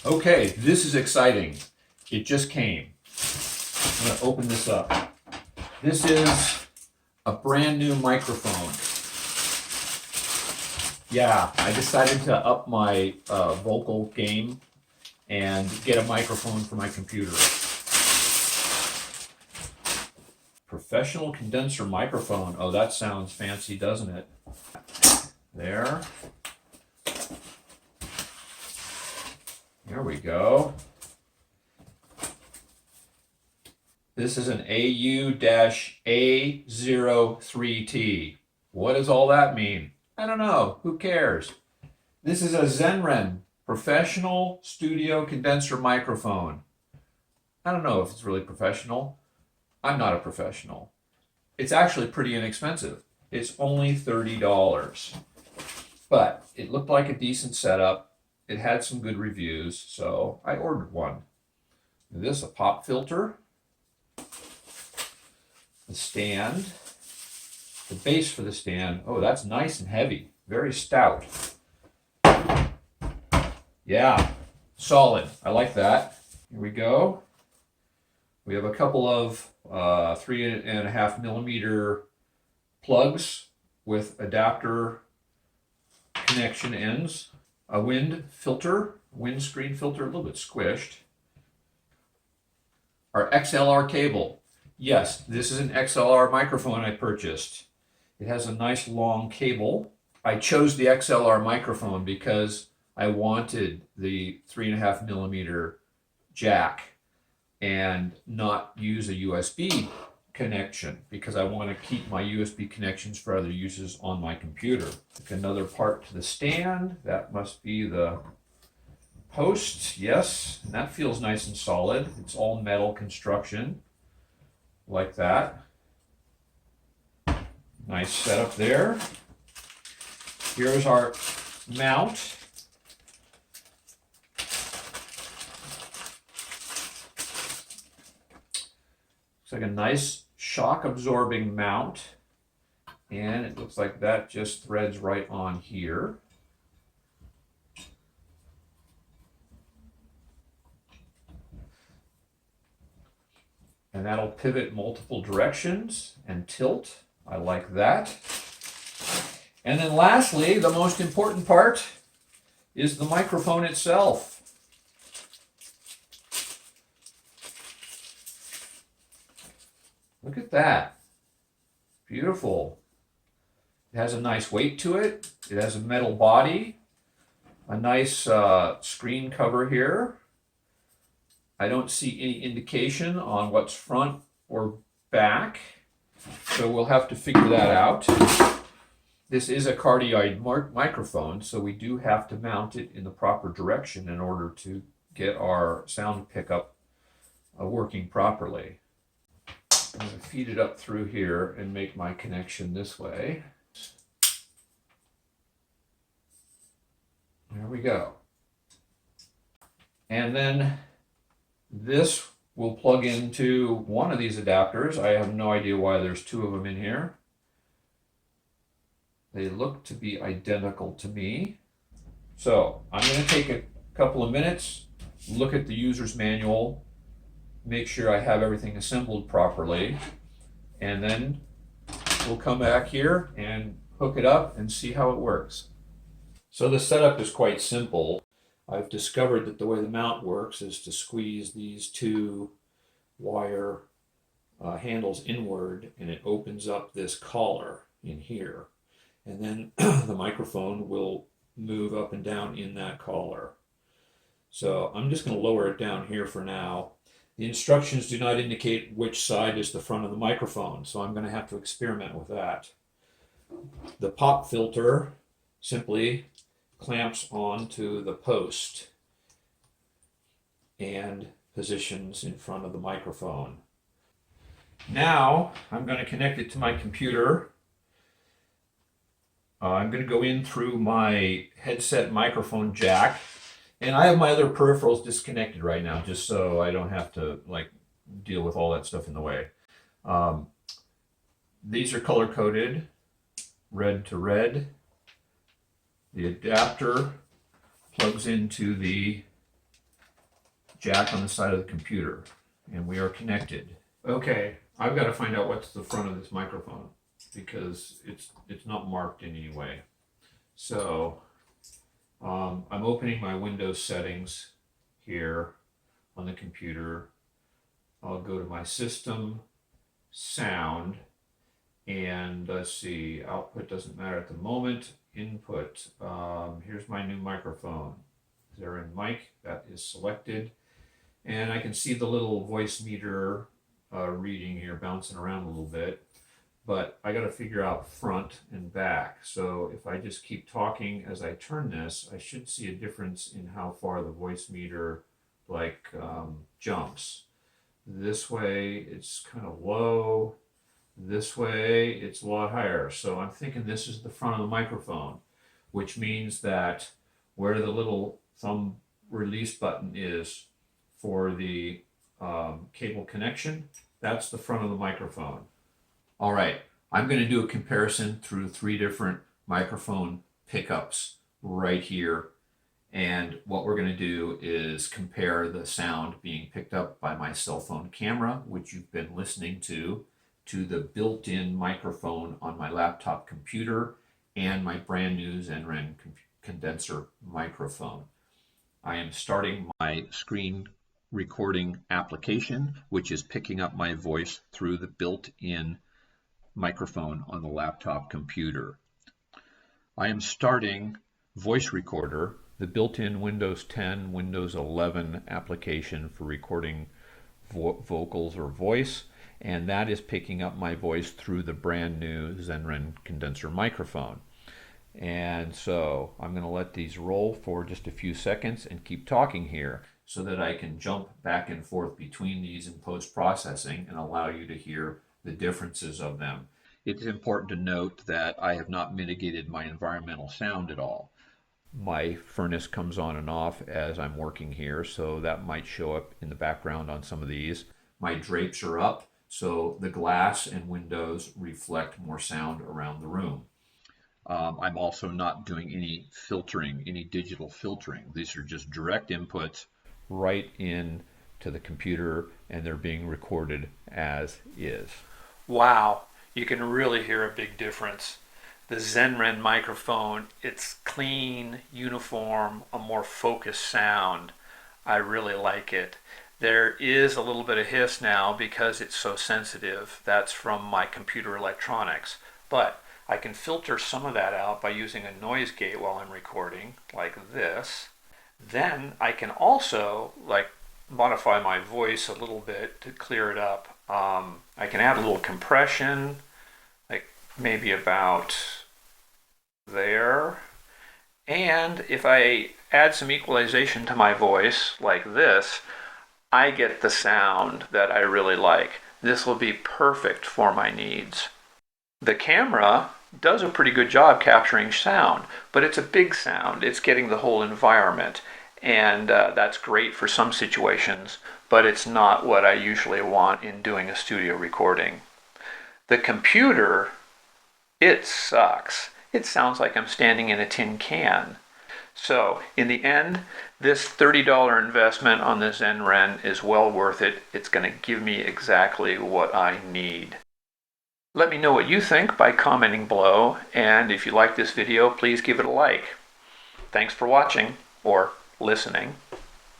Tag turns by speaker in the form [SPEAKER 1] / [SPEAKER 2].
[SPEAKER 1] Okay, this is exciting. It just came. I'm going to open this up. This is a brand new microphone. Yeah, I decided to up my vocal game and get a microphone for my computer. Professional condenser microphone. Oh, that sounds fancy, doesn't it? There. There we go. This is an AU-A03T. What does all that mean? I don't know. Who cares? This is a ZHENREN Professional Studio Condenser Microphone. I don't know if it's really professional. I'm not a professional. It's actually pretty inexpensive. It's only $30. But it looked like a decent setup. It had some good reviews, so I ordered one. This, a pop filter. The stand. The base for the stand. Oh, that's nice and heavy. Very stout. Yeah, solid. I like that. Here we go. We have a couple of 3.5 millimeter plugs with adapter connection ends. A windscreen filter, a little bit squished. Our XLR cable. Yes, this is an XLR microphone I purchased. It has a nice long cable. I chose the XLR microphone because I wanted the 3.5 millimeter jack and not use a USB connection because I want to keep my USB connections for other uses on my computer. Took another part to the stand. That must be the post. Yes, and that feels nice and solid. It's all metal construction like that. Nice setup there. Here's our mount. Looks like a nice shock absorbing mount, and it looks like that just threads right on here. And that'll pivot multiple directions and tilt. I like that. And then lastly, the most important part is the microphone itself. Look at that. Beautiful. It has a nice weight to it. It has a metal body. A nice screen cover here. I don't see any indication on what's front or back, so we'll have to figure that out. This is a cardioid microphone, so we do have to mount it in the proper direction in order to get our sound pickup working properly. I'm going to feed it up through here and make my connection this way. There we go. And then this will plug into one of these adapters. I have no idea why there's two of them in here. They look to be identical to me. So I'm going to take a couple of minutes, look at the user's manual, make sure I have everything assembled properly, and then we'll come back here and hook it up and see how it works. So the setup is quite simple. I've discovered that the way the mount works is to squeeze these two wire handles inward, and it opens up this collar in here. And then the microphone will move up and down in that collar. So I'm just going to lower it down here for now. The instructions do not indicate which side is the front of the microphone, so I'm going to have to experiment with that. The pop filter simply clamps onto the post and positions in front of the microphone. Now I'm going to connect it to my computer. I'm going to go in through my headset microphone jack, and I have my other peripherals disconnected right now just so I don't have to deal with all that stuff in the way. These are color coded, red to red. The adapter plugs into the jack on the side of the computer, and we are connected. Okay, I've got to find out what's the front of this microphone because it's not marked in any way. So I'm opening my Windows settings here on the computer. I'll go to my system, sound, and let's see, output doesn't matter at the moment. Input, here's my new microphone. ZHENREN mic, that is selected. And I can see the little voice meter reading here bouncing around a little bit. But I got to figure out front and back. So if I just keep talking as I turn this, I should see a difference in how far the voice meter jumps. This way it's kind of low. This way it's a lot higher. So I'm thinking this is the front of the microphone, which means that where the little thumb release button is for the cable connection, that's the front of the microphone. All right, I'm going to do a comparison through 3 different microphone pickups right here. And what we're going to do is compare the sound being picked up by my cell phone camera, which you've been listening to the built-in microphone on my laptop computer and my brand new ZHENREN condenser microphone. I am starting my screen recording application, which is picking up my voice through the built-in microphone on the laptop computer. I am starting Voice Recorder, the built-in Windows 10, Windows 11 application for recording vocals or voice, and that is picking up my voice through the brand new ZHENREN condenser microphone. And so I'm going to let these roll for just a few seconds and keep talking here so that I can jump back and forth between these in post-processing and allow you to hear the differences of them. It's important to note that I have not mitigated my environmental sound at all. My furnace comes on and off as I'm working here, so that might show up in the background on some of these. My drapes are up, so the glass and windows reflect more sound around the room. I'm also not doing any filtering, any digital filtering. These are just direct inputs right in to the computer, and they're being recorded as is.
[SPEAKER 2] Wow, you can really hear a big difference. The ZHENREN microphone, it's clean, uniform, a more focused sound. I really like it. There is a little bit of hiss now because it's so sensitive. That's from my computer electronics. But I can filter some of that out by using a noise gate while I'm recording, like this. Then I can also modify my voice a little bit to clear it up. I can add a little compression, like maybe about there. And if I add some equalization to my voice like this, I get the sound that I really like. This will be perfect for my needs. The camera does a pretty good job capturing sound, but it's a big sound. It's getting the whole environment, and that's great for some situations, but it's not what I usually want in doing a studio recording. The computer, it sucks. It sounds like I'm standing in a tin can. So in the end, this $30 investment on the ZHENREN is well worth it. It's going to give me exactly what I need. Let me know what you think by commenting below, and if you like this video, please give it a like. Thanks for watching or listening.